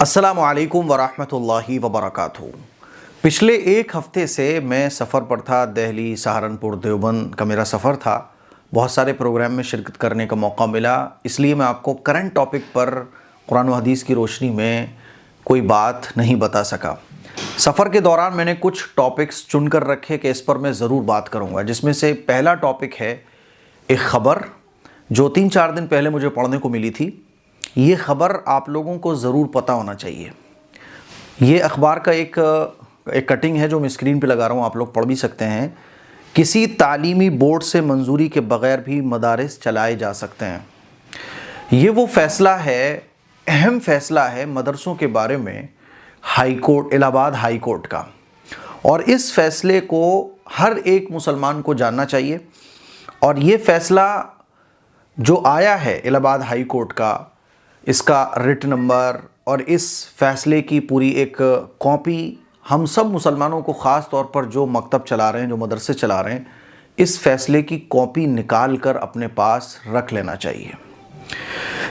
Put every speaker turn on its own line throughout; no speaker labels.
अस्सलामु अलैकुम वरहमतुल्लाहि वबरकातुहू। पिछले एक हफ़्ते से मैं सफ़र पर था। दिल्ली, सहारनपुर, देवबंद का मेरा सफ़र था। बहुत सारे प्रोग्राम में शिरकत करने का मौका मिला, इसलिए मैं आपको करंट टॉपिक पर कुरान व हदीस की रोशनी में कोई बात नहीं बता सका। सफ़र के दौरान मैंने कुछ टॉपिक्स चुनकर रखे कि इस पर मैं ज़रूर बात करूँगा, जिसमें से पहला टॉपिक है एक ख़बर जो 3-4 दिन पहले मुझे पढ़ने को मिली थी। ये ख़बर आप लोगों को ज़रूर पता होना चाहिए। ये अखबार का एक कटिंग है जो मैं स्क्रीन पे लगा रहा हूँ, आप लोग पढ़ भी सकते हैं। किसी तालीमी बोर्ड से मंजूरी के बग़ैर भी मदारिस चलाए जा सकते हैं। ये वो फ़ैसला है, अहम फ़ैसला है मदरसों के बारे में high court, Allahabad high court का। और इस फ़ैसले को हर एक मुसलमान को जानना चाहिए। और ये फ़ैसला जो आया है इलाहाबाद हाई कोर्ट का, इसका रिट नंबर और इस फ़ैसले की पूरी एक कॉपी हम सब मुसलमानों को, ख़ास तौर पर जो मकतब चला रहे हैं, जो मदरसे चला रहे हैं, इस फ़ैसले की कॉपी निकाल कर अपने पास रख लेना चाहिए।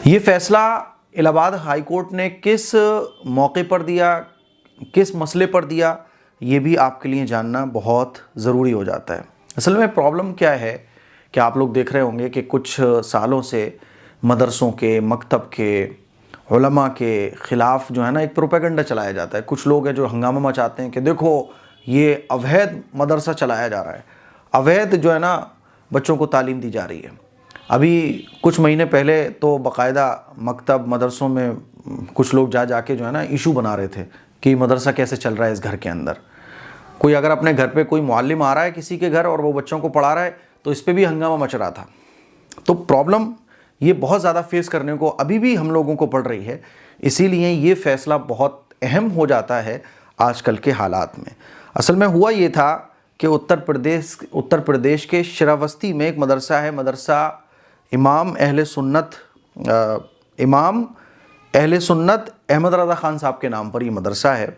ये फ़ैसला इलाहाबाद हाई कोर्ट ने किस मौके पर दिया, किस मसले पर दिया, ये भी आपके लिए जानना बहुत ज़रूरी हो जाता है। असल में प्रॉब्लम क्या है कि आप लोग देख रहे होंगे कि कुछ सालों से मदरसों के, मकतब के, उलमा के ख़िलाफ़ जो है ना एक प्रोपेगेंडा चलाया जाता है। कुछ लोग हैं जो हंगामा मचाते हैं कि देखो ये अवैध मदरसा चलाया जा रहा है, अवैध जो है ना बच्चों को तालीम दी जा रही है। अभी कुछ महीने पहले तो बाकायदा मकतब मदरसों में कुछ लोग जाके जो है ना इशू बना रहे थे कि मदरसा कैसे चल रहा है इस घर के अंदर। कोई अगर अपने घर पे कोई मुअल्लिम आ रहा है किसी के घर और वो बच्चों को पढ़ा रहा है तो इस पर भी हंगामा मच रहा था। तो प्रॉब्लम ये बहुत ज़्यादा फेस करने को अभी भी हम लोगों को पड़ रही है। इसीलिए ये फ़ैसला बहुत अहम हो जाता है आजकल के हालात में। असल में हुआ ये था कि उत्तर प्रदेश के श्रावस्ती में एक मदरसा है, मदरसा इमाम अहले सुन्नत अहमद रज़ा ख़ान साहब के नाम पर ये मदरसा है।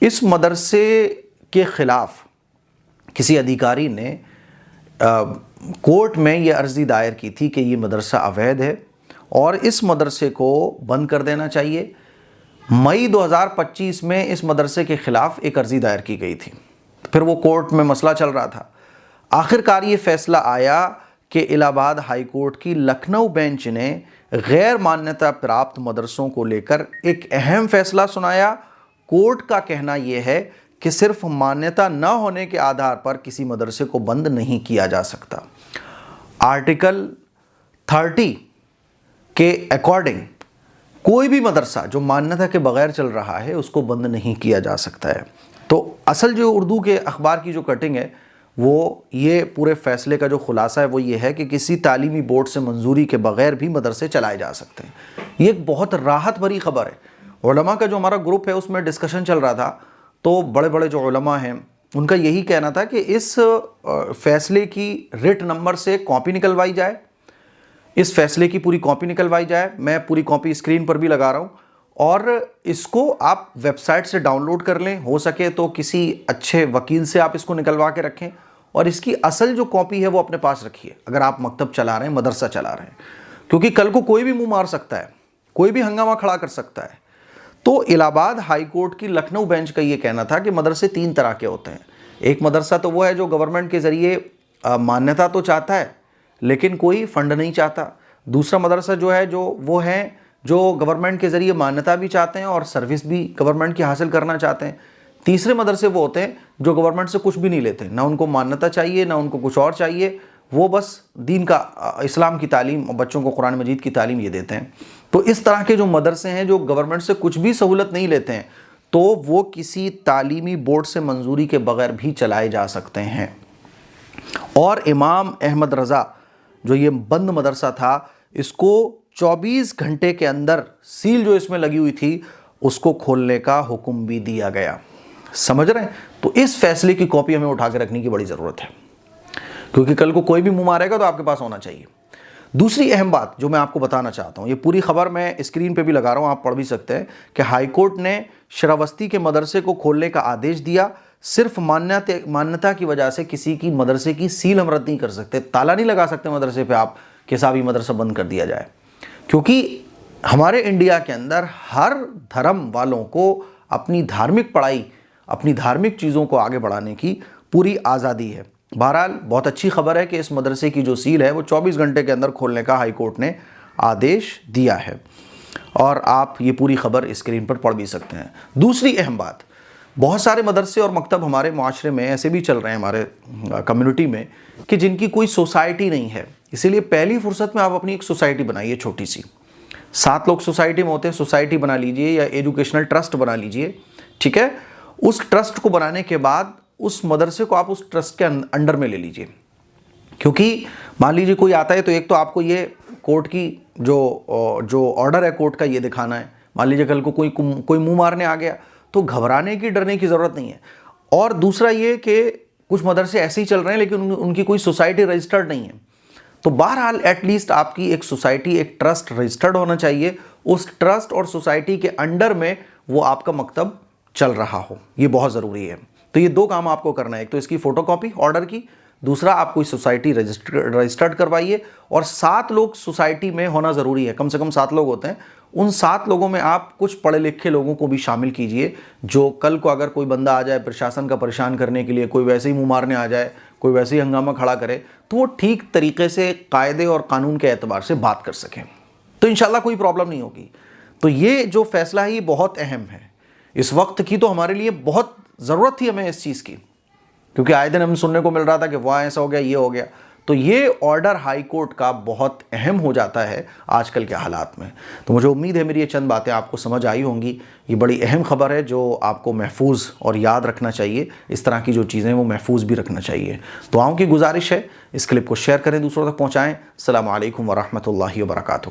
इस मदरसे के ख़िलाफ़ किसी अधिकारी ने कोर्ट में ये अर्ज़ी दायर की थी कि ये मदरसा अवैध है और इस मदरसे को बंद कर देना चाहिए। मई 2025 में इस मदरसे के ख़िलाफ़ एक अर्ज़ी दायर की गई थी। फिर वो कोर्ट में मसला चल रहा था। आखिरकार ये फ़ैसला आया कि इलाहाबाद हाई कोर्ट की लखनऊ बेंच ने गैर मान्यता प्राप्त मदरसों को लेकर एक अहम फ़ैसला सुनाया। कोर्ट का कहना यह है कि सिर्फ मान्यता न होने के आधार पर किसी मदरसे को बंद नहीं किया जा सकता। आर्टिकल 30 के अकॉर्डिंग कोई भी मदरसा जो मान्यता के बगैर चल रहा है उसको बंद नहीं किया जा सकता है। तो असल जो उर्दू के अखबार की जो कटिंग है वो ये पूरे फ़ैसले का जो खुलासा है वो ये है कि किसी तालीमी बोर्ड से मंजूरी के बगैर भी मदरसे चलाए जा सकते हैं। ये एक बहुत राहत भरी ख़बर है। उलमा का जो हमारा ग्रुप है उसमें डिस्कशन चल रहा था, तो बड़े बड़े जो उलमा हैं उनका यही कहना था कि इस फ़ैसले की रिट नंबर से कॉपी निकलवाई जाए, इस फ़ैसले की पूरी कॉपी निकलवाई जाए। मैं पूरी कॉपी स्क्रीन पर भी लगा रहा हूँ और इसको आप वेबसाइट से डाउनलोड कर लें। हो सके तो किसी अच्छे वकील से आप इसको निकलवा के रखें और इसकी असल जो कॉपी है वो अपने पास रखिए अगर आप मकतब चला रहे हैं, मदरसा चला रहे हैं, क्योंकि कल को कोई भी मुँह मार सकता है, कोई भी हंगामा खड़ा कर सकता है। तो इलाहाबाद हाई कोर्ट की लखनऊ बेंच का ये कहना था कि मदरसे 3 तरह के होते हैं। एक मदरसा तो वो है जो गवर्नमेंट के ज़रिए मान्यता तो चाहता है लेकिन कोई फ़ंड नहीं चाहता। दूसरा मदरसा जो है वो है जो गवर्नमेंट के ज़रिए मान्यता भी चाहते हैं और सर्विस भी गवर्नमेंट की हासिल करना चाहते हैं। तीसरे मदरसे वो होते हैं जो गवर्नमेंट से कुछ भी नहीं लेते, ना उनको मान्यता चाहिए ना उनको कुछ और चाहिए, वो बस दीन का, इस्लाम की तालीम और बच्चों को कुरान मजीद की तालीम ये देते हैं। तो इस तरह के जो मदरसे हैं जो गवर्नमेंट से कुछ भी सहूलत नहीं लेते हैं तो वो किसी तालीमी बोर्ड से मंजूरी के बगैर भी चलाए जा सकते हैं। और इमाम अहमद रज़ा जो ये बंद मदरसा था, इसको 24 घंटे के अंदर सील जो इसमें लगी हुई थी उसको खोलने का हुक्म भी दिया गया। समझ रहे हैं? तो इस फैसले की कॉपी हमें उठा के रखने की बड़ी ज़रूरत है, क्योंकि कल को कोई भी मुँह मारेगा तो आपके पास होना चाहिए। दूसरी अहम बात जो मैं आपको बताना चाहता हूँ, ये पूरी खबर मैं स्क्रीन पे भी लगा रहा हूँ, आप पढ़ भी सकते हैं कि हाई कोर्ट ने श्रावस्ती के मदरसे को खोलने का आदेश दिया। सिर्फ मान्यता की वजह से किसी की मदरसे की सील हम रद्द नहीं कर सकते, ताला नहीं लगा सकते मदरसे पे आप कि साहब ये मदरसा बंद कर दिया जाए, क्योंकि हमारे इंडिया के अंदर हर धर्म वालों को अपनी धार्मिक पढ़ाई, अपनी धार्मिक चीज़ों को आगे बढ़ाने की पूरी आज़ादी है। बहरहाल बहुत अच्छी खबर है कि इस मदरसे की जो सील है वो 24 घंटे के अंदर खोलने का हाई कोर्ट ने आदेश दिया है और आप ये पूरी खबर स्क्रीन पर पढ़ भी सकते हैं। दूसरी अहम बात, बहुत सारे मदरसे और मकतब हमारे माशरे में ऐसे भी चल रहे हैं, हमारे कम्युनिटी में, कि जिनकी कोई सोसाइटी नहीं है। इसीलिए पहली फुर्सत में आप अपनी एक सोसाइटी बनाइए, छोटी सी, 7 लोग सोसाइटी में होते हैं, सोसाइटी बना लीजिए या एजुकेशनल ट्रस्ट बना लीजिए, ठीक है। उस ट्रस्ट को बनाने के बाद उस मदरसे को आप उस ट्रस्ट के अंडर में ले लीजिए, क्योंकि मान लीजिए कोई आता है तो एक तो आपको ये कोर्ट की जो ऑर्डर है कोर्ट का ये दिखाना है। मान लीजिए कल को कोई मुंह मारने आ गया तो घबराने की, डरने की ज़रूरत नहीं है। और दूसरा ये कि कुछ मदरसे ऐसे ही चल रहे हैं लेकिन उनकी कोई सोसाइटी रजिस्टर्ड नहीं है, तो बहरहाल एटलीस्ट आपकी एक सोसाइटी, एक ट्रस्ट रजिस्टर्ड होना चाहिए। उस ट्रस्ट और सोसाइटी के अंडर में वो आपका मकतब चल रहा हो, ये बहुत ज़रूरी है। तो ये 2 काम आपको करना है, एक तो इसकी फ़ोटोकॉपी ऑर्डर की, दूसरा आप कोई सोसाइटी रजिस्टर्ड करवाइए। और 7 लोग सोसाइटी में होना ज़रूरी है, कम से कम 7 लोग होते हैं। उन 7 लोगों में आप कुछ पढ़े लिखे लोगों को भी शामिल कीजिए, जो कल को अगर कोई बंदा आ जाए प्रशासन का परेशान करने के लिए, कोई वैसे ही मुंह मारने आ जाए, कोई वैसे ही हंगामा खड़ा करे, तो वो ठीक तरीके से कायदे और कानून के एतबार से बात कर सकें, तो इंशाल्लाह कोई प्रॉब्लम नहीं होगी। तो ये जो फैसला है ये बहुत अहम है। इस वक्त की तो हमारे लिए बहुत ज़रूरत थी हमें इस चीज़ की, क्योंकि आए दिन हम सुनने को मिल रहा था कि वहाँ ऐसा हो गया, ये हो गया। तो ये ऑर्डर हाई कोर्ट का बहुत अहम हो जाता है आजकल के हालात में। तो मुझे उम्मीद है मेरी ये चंद बातें आपको समझ आई होंगी। ये बड़ी अहम खबर है जो आपको महफूज और याद रखना चाहिए। इस तरह की जो चीज़ें वो महफूज भी रखना चाहिए। तो आऊँ की गुजारिश है, इस क्लिप को शेयर करें, दूसरों तक पहुँचाएँ। अस्सलामु अलैकुम वरहमतुल्लाहि वबरकातुहू।